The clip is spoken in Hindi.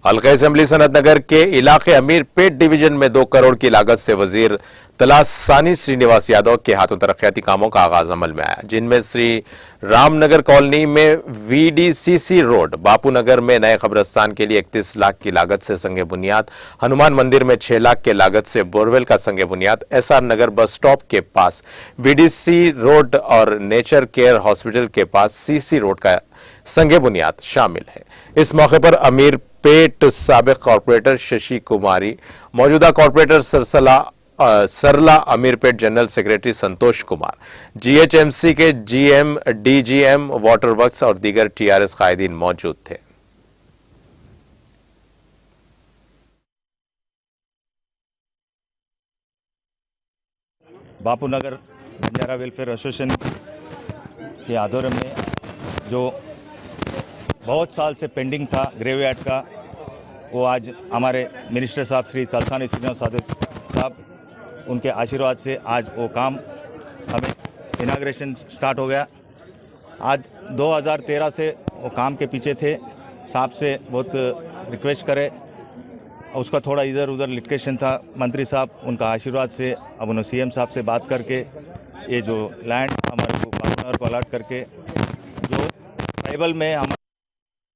हल्का असेंबली सनत नगर के इलाके अमीरपेट डिवीजन में 2 करोड़ की लागत से वजीर तलासानी श्रीनिवास यादव के हाथों तरक्याती कामों का आगाज अमल में आया, जिनमें श्री रामनगर कॉलोनी में वीडीसीसी रोड, बापू नगर में नए कब्रिस्तान के लिए 31 लाख की लागत से संगे बुनियाद, हनुमान मंदिर में 6 लाख के लागत से बोरवेल का संगे बुनियाद, एसआर नगर बस स्टॉप के पास वीडीसी रोड और नेचर केयर हॉस्पिटल के पास सीसी रोड का संगे बुनियाद शामिल है। इस मौके पर अमीरपेट साबिक कॉर्पोरेटर शशि कुमारी, मौजूदा कॉर्पोरेटर सरला, Ameerpet general secretary Santosh Kumar, GHMC के जीएम, डीजीएम, वाटर वर्क्स और दीगर टीआरएस कायदीन मौजूद थे। बापू नगर बंजारा वेलफेयर एसोसिएशन के आध्वर्य में जो बहुत साल से पेंडिंग था ग्रेवयार्ड का, वो आज हमारे मिनिस्टर साहब श्री तलसानी श्रीनिवास साहब उनके आशीर्वाद से आज वो काम हमें इनाग्रेशन स्टार्ट हो गया। आज 2013 से वो काम के पीछे थे, साहब से बहुत रिक्वेस्ट करे, उसका थोड़ा इधर उधर लिटिगेशन था। मंत्री साहब उनका आशीर्वाद से अब उन्होंने सीएम साहब से बात करके ये जो लैंड हमारे को बापू नगर को अलॉट करके जो ट्राइबल में हम